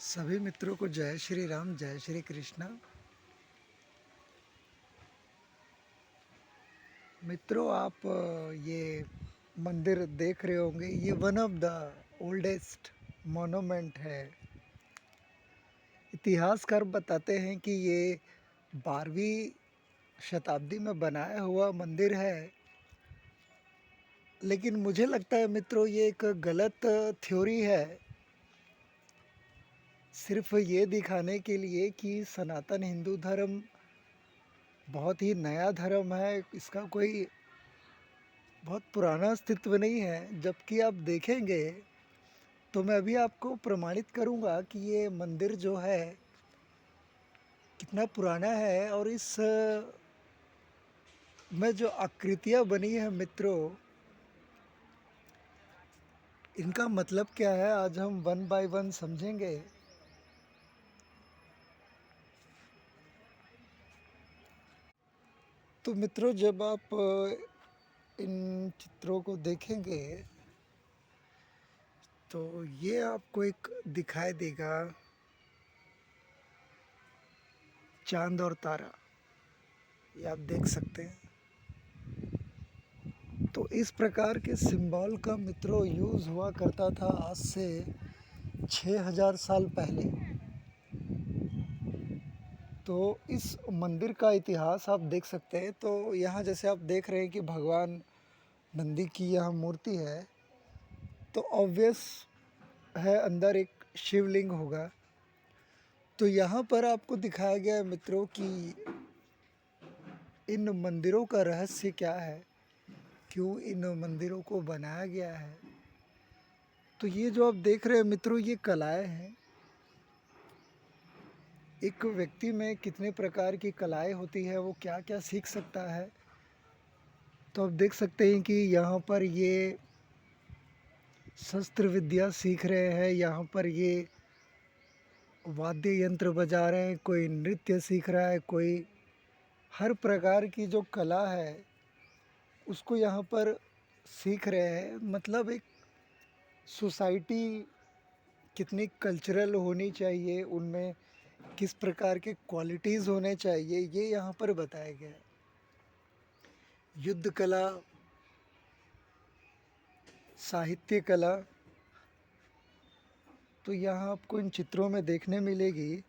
सभी मित्रों को जय श्री राम, जय श्री कृष्णा। मित्रों, आप ये मंदिर देख रहे होंगे। ये one of the oldest monument है। इतिहासकार बताते हैं कि ये 12वीं शताब्दी में बनाया हुआ मंदिर है। लेकिन मुझे लगता है मित्रों, ये एक गलत थ्योरी है, सिर्फ ये दिखाने के लिए कि सनातन हिंदू धर्म बहुत ही नया धर्म है, इसका कोई बहुत पुराना अस्तित्व नहीं है। जबकि आप देखेंगे तो मैं अभी आपको प्रमाणित करूंगा कि ये मंदिर जो है कितना पुराना है। और इस में जो आकृतियां बनी है मित्रों, इनका मतलब क्या है आज हम वन बाय वन समझेंगे। तो मित्रों, जब आप इन चित्रों को देखेंगे तो ये आपको एक दिखाई देगा चांद और तारा। ये आप देख सकते हैं। तो इस प्रकार के सिंबल का मित्रों यूज़ हुआ करता था आज से 6000 साल पहले। तो इस मंदिर का इतिहास आप देख सकते हैं। तो यहाँ जैसे आप देख रहे हैं कि भगवान नंदी की यहाँ मूर्ति है, तो ऑब्वियस है अंदर एक शिवलिंग होगा। तो यहाँ पर आपको दिखाया गया है मित्रों कि इन मंदिरों का रहस्य क्या है, क्यों इन मंदिरों को बनाया गया है। तो ये जो आप देख रहे हैं मित्रों, ये कलाएं हैं। एक व्यक्ति में कितने प्रकार की कलाएं होती है, वो क्या क्या सीख सकता है। तो आप देख सकते हैं कि यहाँ पर ये शस्त्र विद्या सीख रहे हैं, यहाँ पर ये वाद्य यंत्र बजा रहे हैं, कोई नृत्य सीख रहा है, कोई हर प्रकार की जो कला है उसको यहाँ पर सीख रहे हैं। मतलब एक सोसाइटी कितनी कल्चरल होनी चाहिए, उनमें किस प्रकार के क्वालिटीज़ होने चाहिए, ये यहाँ पर बताया गया है। युद्ध कला, साहित्य कला, तो यहाँ आपको इन चित्रों में देखने मिलेगी।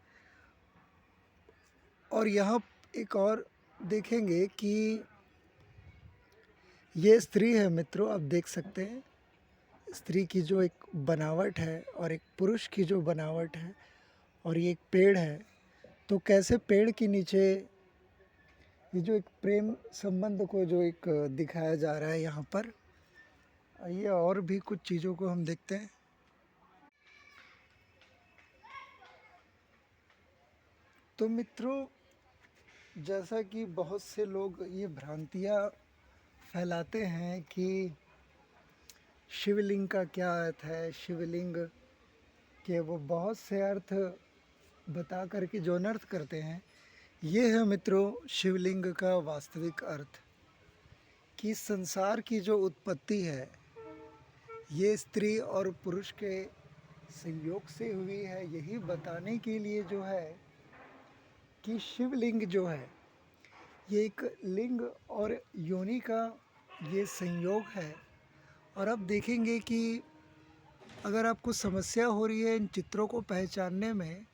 और यहाँ एक और देखेंगे कि ये स्त्री है मित्रों, आप देख सकते हैं। स्त्री की जो एक बनावट है और एक पुरुष की जो बनावट है, और ये एक पेड़ है। तो कैसे पेड़ के नीचे ये जो एक प्रेम संबंध को जो एक दिखाया जा रहा है यहाँ पर। आइए और भी कुछ चीज़ों को हम देखते हैं। तो मित्रों, जैसा कि बहुत से लोग ये भ्रांतियाँ फैलाते हैं कि शिवलिंग का क्या अर्थ है, शिवलिंग के वो बहुत से अर्थ बता करके जो अनर्थ करते हैं। ये है मित्रों शिवलिंग का वास्तविक अर्थ, कि संसार की जो उत्पत्ति है ये स्त्री और पुरुष के संयोग से हुई है। यही बताने के लिए जो है कि शिवलिंग जो है ये एक लिंग और योनि का ये संयोग है। और अब देखेंगे कि अगर आपको समस्या हो रही है इन चित्रों को पहचानने में,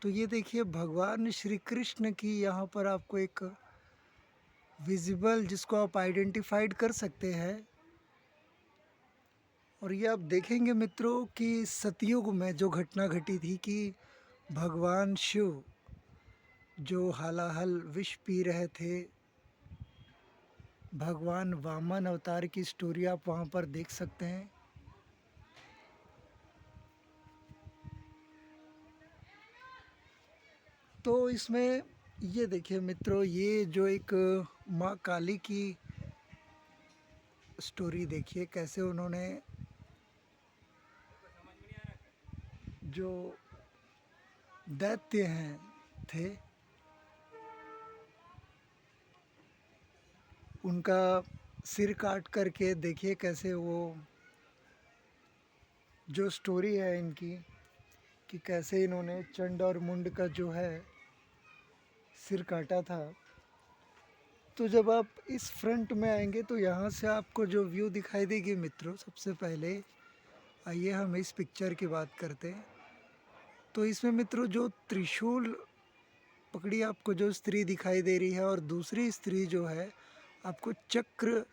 तो ये देखिए भगवान श्री कृष्ण की यहाँ पर आपको एक विजिबल, जिसको आप आइडेंटिफाइड कर सकते हैं। और ये आप देखेंगे मित्रों कि सतयुग में जो घटना घटी थी कि भगवान शिव जो हालाहल विष पी रहे थे, भगवान वामन अवतार की स्टोरी आप वहाँ पर देख सकते हैं। तो इसमें ये देखिए मित्रों, ये जो एक माँ काली की स्टोरी देखिए, कैसे उन्होंने जो दैत्य हैं थे उनका सिर काट करके, देखिए कैसे वो जो स्टोरी है इनकी, कि कैसे इन्होंने चंड और मुंड का जो है सिर काटा था। तो जब आप इस फ्रंट में आएंगे तो यहाँ से आपको जो व्यू दिखाई देगी मित्रों, सबसे पहले आइए हम इस पिक्चर की बात करते हैं। तो इसमें मित्रों जो त्रिशूल पकड़ी आपको जो स्त्री दिखाई दे रही है और दूसरी स्त्री जो है आपको चक्र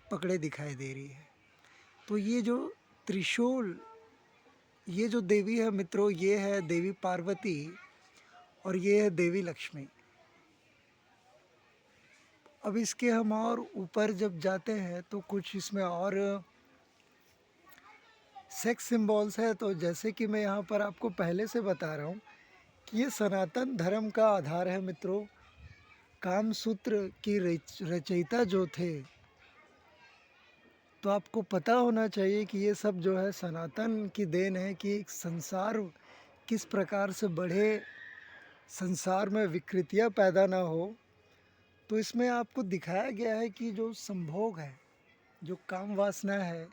पकड़े दिखाई दे रही है। तो ये जो त्रिशूल, ये जो देवी है मित्रों, ये है देवी पार्वती और ये है देवी लक्ष्मी। अब इसके हम और ऊपर जब जाते हैं तो कुछ इसमें और सेक्स सिंबल्स है। तो जैसे कि मैं यहाँ पर आपको पहले से बता रहा हूँ कि ये सनातन धर्म का आधार है मित्रों। कामसूत्र की रचयिता जो थे, तो आपको पता होना चाहिए कि ये सब जो है सनातन की देन है कि संसार किस प्रकार से बढ़े, संसार में विकृतियाँ पैदा ना हो। तो इसमें आपको दिखाया गया है कि जो संभोग है, जो काम वासना है,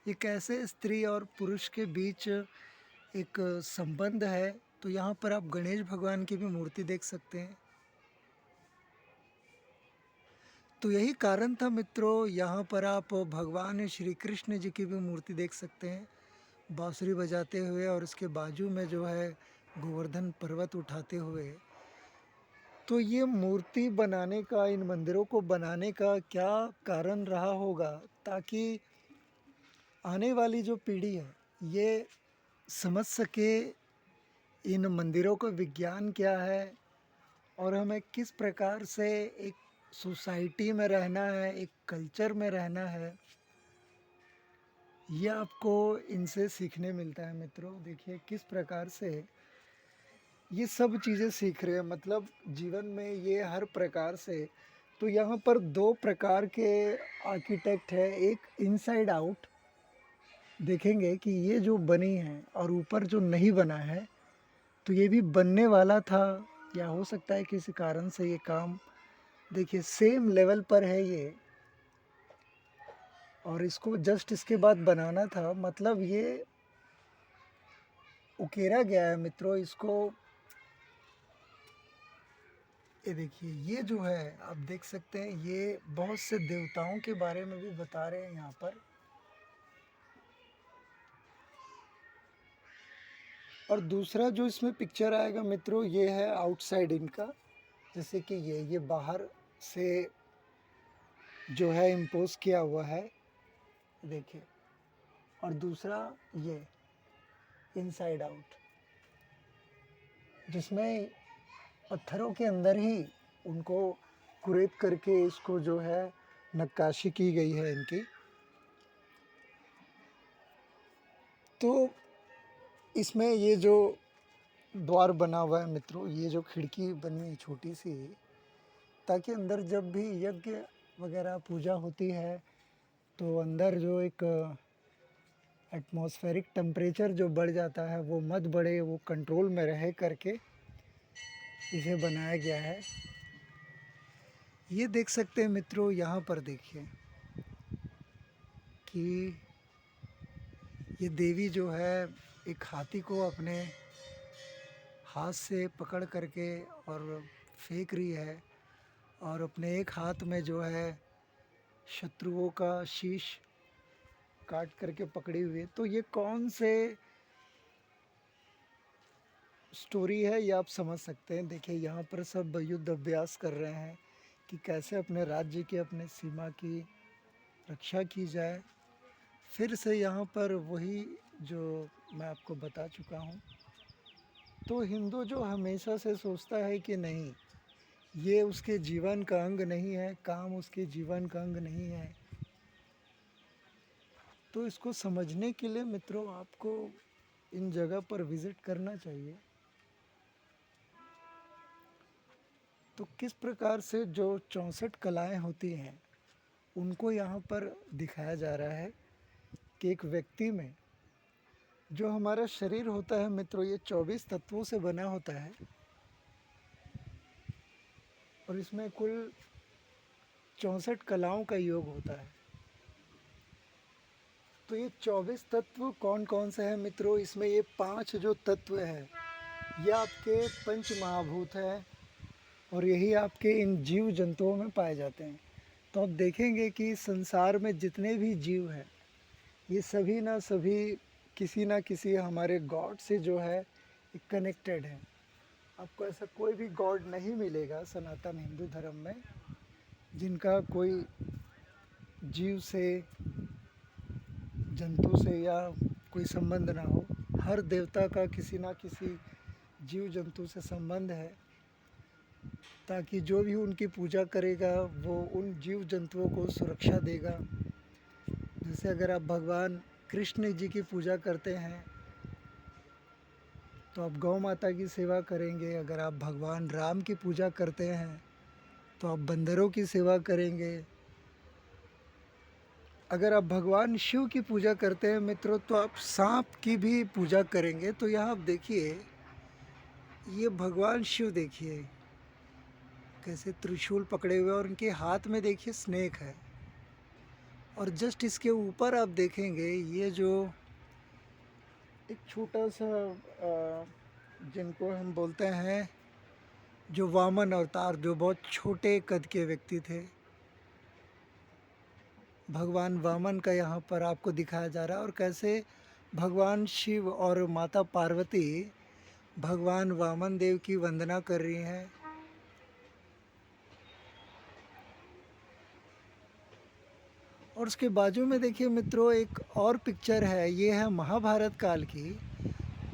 ये कैसे स्त्री और पुरुष के बीच एक संबंध है। तो यहाँ पर आप गणेश भगवान की भी मूर्ति देख सकते हैं। तो यही कारण था मित्रों, यहाँ पर आप भगवान श्री कृष्ण जी की भी मूर्ति देख सकते हैं बांसुरी बजाते हुए, और उसके बाजू में जो है गोवर्धन पर्वत उठाते हुए। तो ये मूर्ति बनाने का, इन मंदिरों को बनाने का क्या कारण रहा होगा, ताकि आने वाली जो पीढ़ी है ये समझ सके इन मंदिरों का विज्ञान क्या है और हमें किस प्रकार से एक सोसाइटी में रहना है, एक कल्चर में रहना है। ये आपको इनसे सीखने मिलता है मित्रों। देखिए किस प्रकार से ये सब चीज़ें सीख रहे हैं, मतलब जीवन में ये हर प्रकार से। तो यहाँ पर दो प्रकार के आर्किटेक्ट है, एक इनसाइड आउट देखेंगे कि ये जो बनी है और ऊपर जो नहीं बना है, तो ये भी बनने वाला था या हो सकता है किसी कारण से ये काम, देखिए सेम लेवल पर है ये, और इसको जस्ट इसके बाद बनाना था, मतलब ये उकेरा गया है मित्रों इसको। ये देखिए ये जो है आप देख सकते हैं, ये बहुत से देवताओं के बारे में भी बता रहे हैं यहाँ पर। और दूसरा जो इसमें पिक्चर आएगा मित्रों, ये है आउटसाइड इनका, जैसे कि ये बाहर से जो है इम्पोज किया हुआ है, देखिए। और दूसरा ये इनसाइड आउट, जिसमें पत्थरों के अंदर ही उनको कुरेद करके इसको जो है नक्काशी की गई है इनकी। तो इसमें ये जो द्वार बना हुआ है मित्रों, ये जो खिड़की बनी है छोटी सी, ताकि अंदर जब भी यज्ञ वगैरह पूजा होती है तो अंदर जो एक एटमॉस्फेरिक टेम्परेचर जो बढ़ जाता है वो मत बढ़े, वो कंट्रोल में रहे करके इसे बनाया गया है। ये देख सकते हैं मित्रों, यहाँ पर देखिए कि ये देवी जो है एक हाथी को अपने हाथ से पकड़ करके और फेंक रही है, और अपने एक हाथ में जो है शत्रुओं का शीश काट करके पकड़ी हुई है। तो ये कौन से स्टोरी है ये आप समझ सकते हैं। देखिए यहाँ पर सब युद्ध अभ्यास कर रहे हैं कि कैसे अपने राज्य की, अपने सीमा की रक्षा की जाए। फिर से यहाँ पर वही जो मैं आपको बता चुका हूँ। तो हिंदू जो हमेशा से सोचता है कि नहीं, ये उसके जीवन का अंग नहीं है, काम उसके जीवन का अंग नहीं है। तो इसको समझने के लिए मित्रों आपको इन जगह पर विज़िट करना चाहिए। तो किस प्रकार से जो 64 कलाएं होती हैं उनको यहाँ पर दिखाया जा रहा है कि एक व्यक्ति में जो हमारा शरीर होता है मित्रों, ये 24 तत्वों से बना होता है, और इसमें कुल 64 कलाओं का योग होता है। तो ये 24 तत्व कौन कौन से हैं मित्रों? इसमें ये 5 जो तत्व हैं ये आपके पंच महाभूत हैं और यही आपके इन जीव जंतुओं में पाए जाते हैं। तो आप देखेंगे कि संसार में जितने भी जीव हैं ये सभी ना सभी किसी ना किसी हमारे गॉड से जो है कनेक्टेड है। आपको ऐसा कोई भी गॉड नहीं मिलेगा सनातन हिंदू धर्म में जिनका कोई जीव से, जंतु से या कोई संबंध ना हो। हर देवता का किसी ना किसी जीव जंतु से संबंध है, ताकि जो भी उनकी पूजा करेगा वो उन जीव जंतुओं को सुरक्षा देगा। जैसे अगर आप भगवान कृष्ण जी की पूजा करते हैं तो आप गौ माता की सेवा करेंगे। अगर आप भगवान राम की पूजा करते हैं तो आप बंदरों की सेवा करेंगे। अगर आप भगवान शिव की पूजा करते हैं मित्रों तो आप सांप की भी पूजा करेंगे। तो यहाँ आप देखिए, ये भगवान शिव देखिए कैसे त्रिशूल पकड़े हुए और उनके हाथ में देखिए स्नेक है। और जस्ट इसके ऊपर आप देखेंगे ये जो एक छोटा सा जिनको हम बोलते हैं जो वामन अवतार, जो बहुत छोटे कद के व्यक्ति थे, भगवान वामन का यहाँ पर आपको दिखाया जा रहा है। और कैसे भगवान शिव और माता पार्वती भगवान वामन देव की वंदना कर रही हैं। और उसके बाजू में देखिए मित्रों एक और पिक्चर है, ये है महाभारत काल की।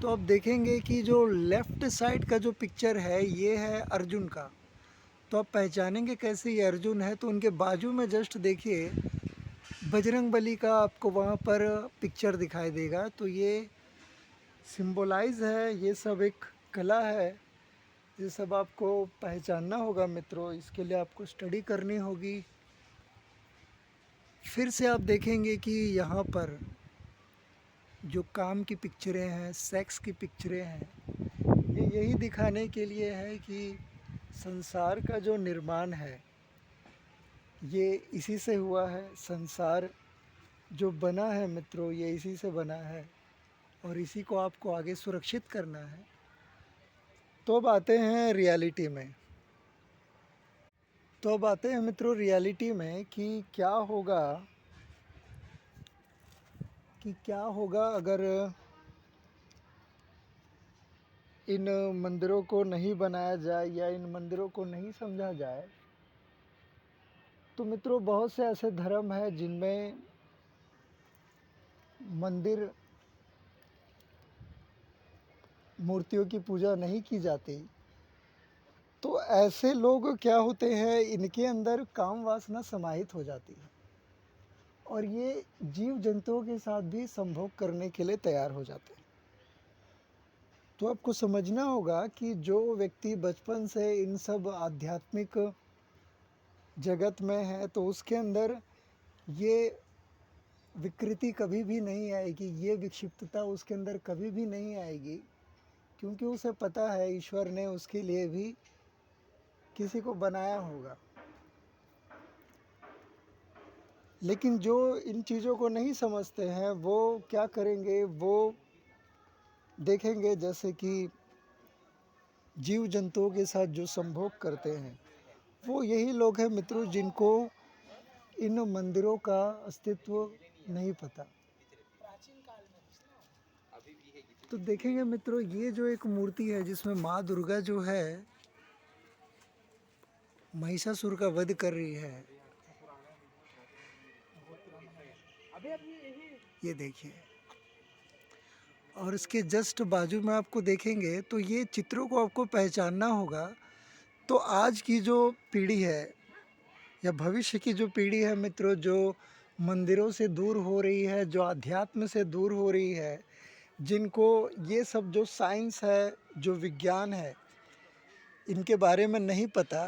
तो आप देखेंगे कि जो लेफ़्ट साइड का जो पिक्चर है ये है अर्जुन का। तो आप पहचानेंगे कैसे ये अर्जुन है? तो उनके बाजू में जस्ट देखिए बजरंगबली का आपको वहाँ पर पिक्चर दिखाई देगा। तो ये सिंबलाइज है, ये सब एक कला है, ये सब आपको पहचानना होगा मित्रों। इसके लिए आपको स्टडी करनी होगी। फिर से आप देखेंगे कि यहाँ पर जो काम की पिक्चरें हैं, सेक्स की पिक्चरें हैं, ये यही दिखाने के लिए है कि संसार का जो निर्माण है ये इसी से हुआ है। संसार जो बना है मित्रों ये इसी से बना है और इसी को आपको आगे सुरक्षित करना है। तो अब आते हैं रियलिटी में। तो अब आते हैं मित्रों रियलिटी में कि क्या होगा अगर इन मंदिरों को नहीं बनाया जाए या इन मंदिरों को नहीं समझा जाए। तो मित्रों बहुत से ऐसे धर्म हैं जिनमें मंदिर मूर्तियों की पूजा नहीं की जाती। तो ऐसे लोग क्या होते हैं, इनके अंदर काम वासना समाहित हो जाती है और ये जीव जंतुओं के साथ भी संभोग करने के लिए तैयार हो जाते हैं। तो आपको समझना होगा कि जो व्यक्ति बचपन से इन सब आध्यात्मिक जगत में है तो उसके अंदर ये विकृति कभी भी नहीं आएगी, ये विक्षिप्तता उसके अंदर कभी भी नहीं आएगी, क्योंकि उसे पता है ईश्वर ने उसके लिए भी किसी को बनाया होगा। लेकिन जो इन चीज़ों को नहीं समझते हैं वो क्या करेंगे, वो देखेंगे जैसे कि जीव जंतुओं के साथ जो संभोग करते हैं वो यही लोग हैं मित्रों जिनको इन मंदिरों का अस्तित्व नहीं पता। तो देखेंगे मित्रों ये जो एक मूर्ति है जिसमें माँ दुर्गा जो है महिषासुर का वध कर रही है, ये देखिए। और इसके जस्ट बाजू में आपको देखेंगे तो ये चित्रों को आपको पहचानना होगा। तो आज की जो पीढ़ी है या भविष्य की जो पीढ़ी है मित्रों, जो मंदिरों से दूर हो रही है, जो अध्यात्म से दूर हो रही है, जिनको ये सब जो साइंस है, जो विज्ञान है, इनके बारे में नहीं पता।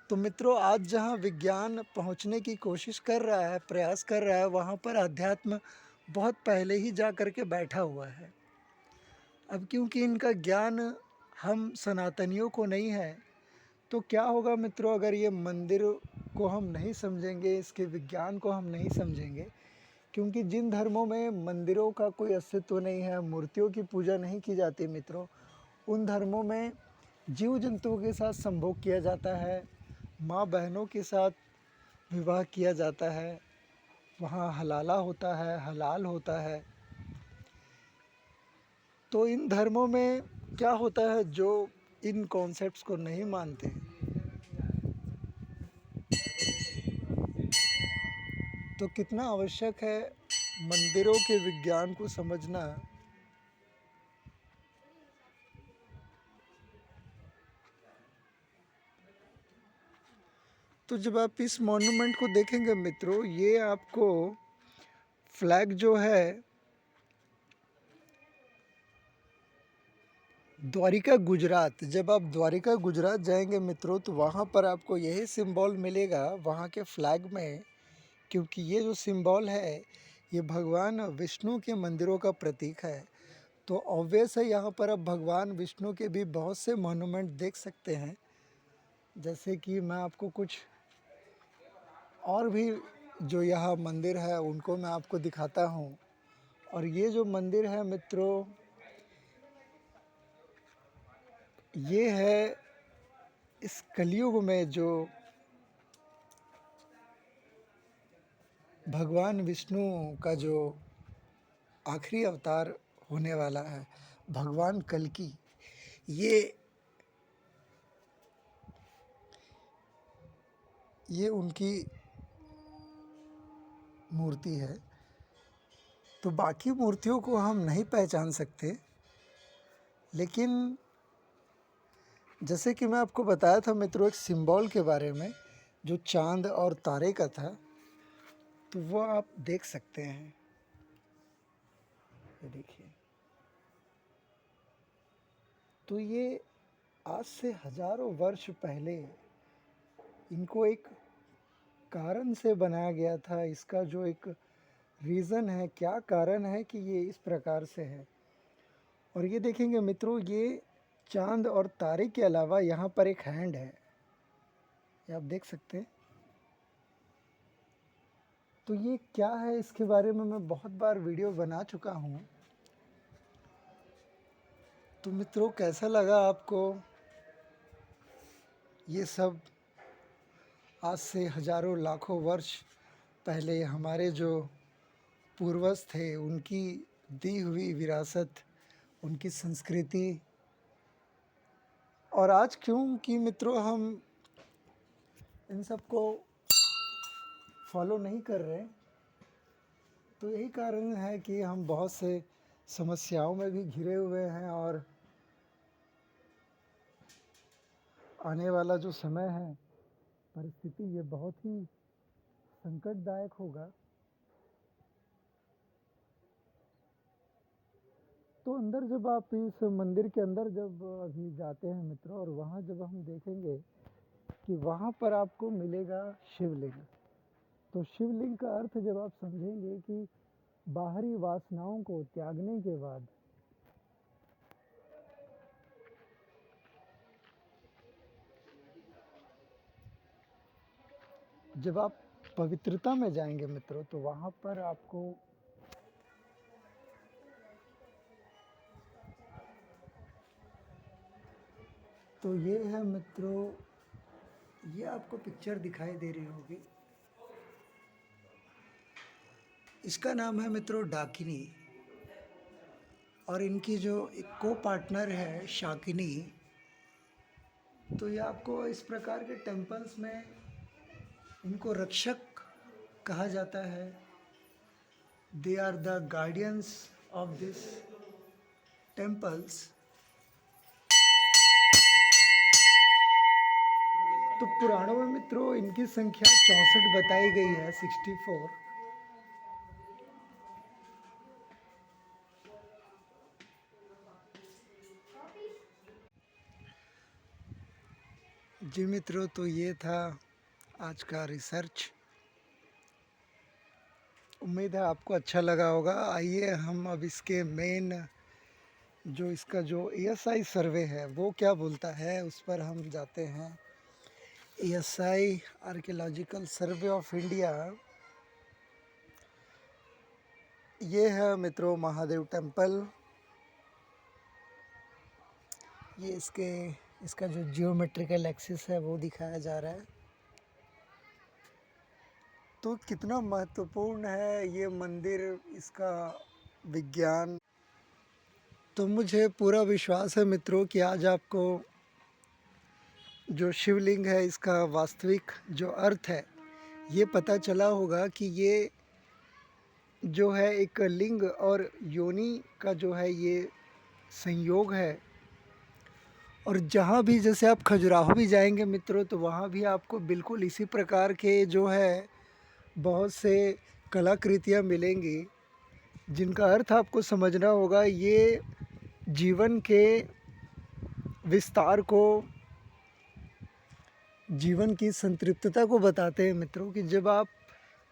तो मित्रों आज जहाँ विज्ञान पहुँचने की कोशिश कर रहा है, प्रयास कर रहा है, वहाँ पर अध्यात्म बहुत पहले ही जा कर के बैठा हुआ है। अब क्योंकि इनका ज्ञान हम सनातनियों को नहीं है, तो क्या होगा मित्रों अगर ये मंदिर को हम नहीं समझेंगे, इसके विज्ञान को हम नहीं समझेंगे, क्योंकि जिन धर्मों में मंदिरों का कोई अस्तित्व नहीं है, मूर्तियों की पूजा नहीं की जाती मित्रों, उन धर्मों में जीव जंतुओं के साथ संभोग किया जाता है, माँ बहनों के साथ विवाह किया जाता है, वहाँ हलाला होता है, हलाल होता है। तो इन धर्मों में क्या होता है, जो इन कॉन्सेप्ट्स को नहीं मानते, तो कितना आवश्यक है मंदिरों के विज्ञान को समझना। तो जब आप इस मॉन्यूमेंट को देखेंगे मित्रों, ये आपको फ्लैग जो है द्वारिका गुजरात, जब आप द्वारिका गुजरात जाएंगे मित्रों, तो वहाँ पर आपको यही सिंबल मिलेगा वहाँ के फ्लैग में, क्योंकि ये जो सिंबल है ये भगवान विष्णु के मंदिरों का प्रतीक है। तो ऑब्वियस है यहाँ पर आप भगवान विष्णु के भी बहुत से मॉन्यूमेंट देख सकते हैं। जैसे कि मैं आपको कुछ और भी जो यहाँ मंदिर है उनको मैं आपको दिखाता हूँ। और ये जो मंदिर है मित्रों, ये है इस कलयुग में जो भगवान विष्णु का जो आखिरी अवतार होने वाला है, भगवान कल्कि, ये उनकी मूर्ति है। तो बाकी मूर्तियों को हम नहीं पहचान सकते, लेकिन जैसे कि मैं आपको बताया था मित्रों एक सिंबल के बारे में, जो चांद और तारे का था, तो वो आप देख सकते हैं। ये देखिए, तो ये आज से हजारों वर्ष पहले इनको एक कारण से बनाया गया था। इसका जो एक रीज़न है, क्या कारण है कि ये इस प्रकार से है। और ये देखेंगे मित्रों, ये चांद और तारे के अलावा यहाँ पर एक हैंड है, ये आप देख सकते हैं। तो ये क्या है, इसके बारे में मैं बहुत बार वीडियो बना चुका हूँ। तो मित्रों कैसा लगा आपको ये सब? आज से हजारों लाखों वर्ष पहले हमारे जो पूर्वज थे उनकी दी हुई विरासत, उनकी संस्कृति। और आज क्योंकि मित्रों हम इन सब को फॉलो नहीं कर रहे, तो यही कारण है कि हम बहुत से समस्याओं में भी घिरे हुए हैं। और आने वाला जो समय है, परिस्थिति ये बहुत ही संकटदायक होगा। तो अंदर जब आप इस मंदिर के अंदर जब अभी जाते हैं मित्रों, और वहाँ जब हम देखेंगे कि वहाँ पर आपको मिलेगा शिवलिंग। तो शिवलिंग का अर्थ जब आप समझेंगे कि बाहरी वासनाओं को त्यागने के बाद जब आप पवित्रता में जाएंगे मित्रों, तो वहाँ पर आपको तो ये है मित्रों, ये आपको पिक्चर दिखाई दे रही होगी, इसका नाम है मित्रों डाकिनी। और इनकी जो एक को पार्टनर है शाकिनी। तो ये आपको इस प्रकार के टेम्पल्स में इनको रक्षक कहा जाता है। They are the guardians of this temples. तो पुराणों में मित्रों इनकी संख्या 64 बताई गई है, 64। जी मित्रों, तो ये था आज का रिसर्च। उम्मीद है आपको अच्छा लगा होगा। आइए हम अब इसके मेन जो इसका जो ESI सर्वे है वो क्या बोलता है उस पर हम जाते हैं। ESI archaeological survey of India ये है मित्रों महादेव टेम्पल। ये इसका जो जियोमेट्रिकल एक्सिस है वो दिखाया जा रहा है। तो कितना महत्वपूर्ण है ये मंदिर, इसका विज्ञान। तो मुझे पूरा विश्वास है मित्रों कि आज आपको जो शिवलिंग है इसका वास्तविक जो अर्थ है ये पता चला होगा कि ये जो है एक लिंग और योनि का जो है ये संयोग है। और जहाँ भी जैसे आप खजुराहो भी जाएंगे मित्रों तो वहाँ भी आपको बिल्कुल इसी प्रकार के जो है बहुत से कलाकृतियाँ मिलेंगी जिनका अर्थ आपको समझना होगा। ये जीवन के विस्तार को, जीवन की संतृप्तता को बताते हैं मित्रों कि जब आप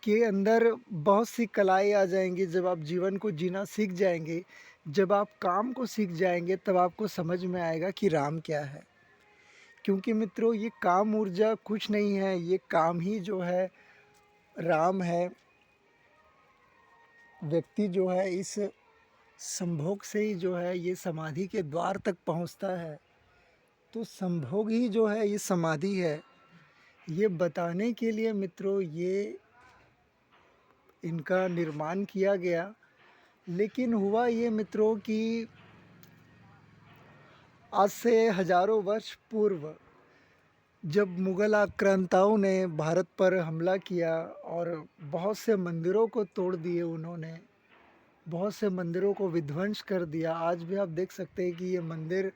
के अंदर बहुत सी कलाएँ आ जाएंगी, जब आप जीवन को जीना सीख जाएंगे, जब आप काम को सीख जाएंगे, तब आपको समझ में आएगा कि राम क्या है। क्योंकि मित्रों ये काम ऊर्जा कुछ नहीं है, ये काम ही जो है राम है। व्यक्ति जो है इस संभोग से ही जो है ये समाधि के द्वार तक पहुंचता है। तो संभोग ही जो है ये समाधि है। ये बताने के लिए मित्रों ये इनका निर्माण किया गया। लेकिन हुआ ये मित्रों कि आज से हजारों वर्ष पूर्व जब मुग़ल आक्रांताओं ने भारत पर हमला किया और बहुत से मंदिरों को तोड़ दिए उन्होंने, बहुत से मंदिरों को विध्वंस कर दिया। आज भी आप देख सकते हैं कि ये मंदिर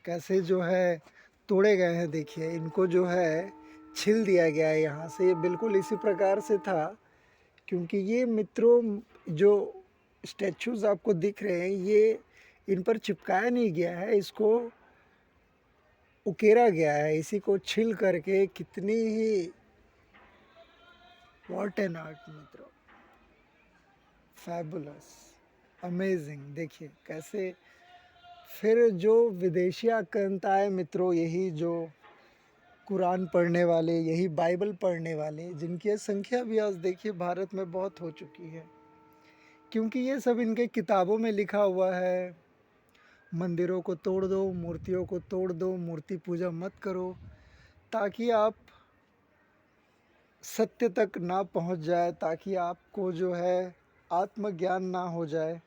कैसे जो है तोड़े गए हैं। देखिए इनको जो है छील दिया गया है यहाँ से। ये बिल्कुल इसी प्रकार से था क्योंकि ये मित्रों जो स्टैचूज़ आपको दिख रहे हैं ये इन पर चिपकाया नहीं गया है, इसको उकेरा गया है, इसी को छील करके। कितनी ही व्हाट एन आर्ट मित्रों, फैबुलस, अमेजिंग। देखिए कैसे फिर जो विदेशी आक्रांताएं मित्रों, यही जो कुरान पढ़ने वाले, यही बाइबल पढ़ने वाले, जिनकी संख्या भी आज देखिए भारत में बहुत हो चुकी है क्योंकि ये सब इनके किताबों में लिखा हुआ है। मंदिरों को तोड़ दो, मूर्तियों को तोड़ दो, मूर्ति पूजा मत करो, ताकि आप सत्य तक ना पहुंच जाए, ताकि आपको जो है आत्मज्ञान ना हो जाए।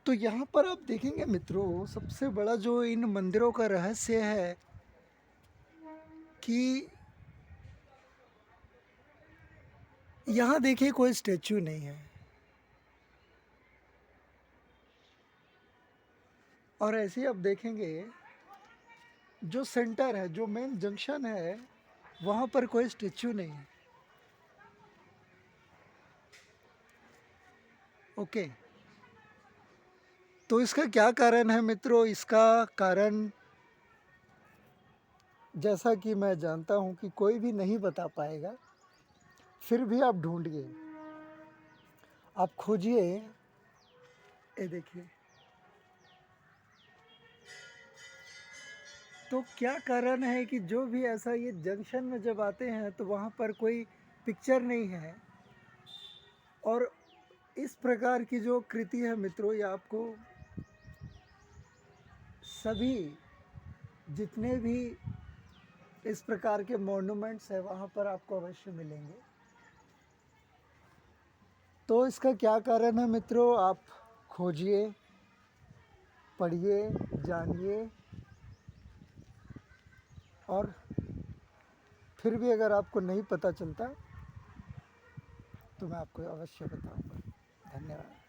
तो यहाँ पर आप देखेंगे मित्रों सबसे बड़ा जो इन मंदिरों का रहस्य है कि यहाँ देखिए कोई स्टैचू नहीं है और ऐसे ही आप देखेंगे जो सेंटर है, जो मेन जंक्शन है, वहाँ पर कोई स्टैचू नहीं है। ओके, तो इसका क्या कारण है मित्रों? इसका कारण जैसा कि मैं जानता हूँ कि कोई भी नहीं बता पाएगा, फिर भी आप ढूंढिए, आप खोजिए। ये देखिए, तो क्या कारण है कि जो भी ऐसा ये जंक्शन में जब आते हैं तो वहाँ पर कोई पिक्चर नहीं है। और इस प्रकार की जो कृति है मित्रों, ये आपको सभी जितने भी इस प्रकार के मॉन्यूमेंट्स है वहाँ पर आपको अवश्य मिलेंगे। तो इसका क्या कारण है मित्रों? आप खोजिए, पढ़िए, जानिए, और फिर भी अगर आपको नहीं पता चलता तो मैं आपको अवश्य बताऊंगा। धन्यवाद।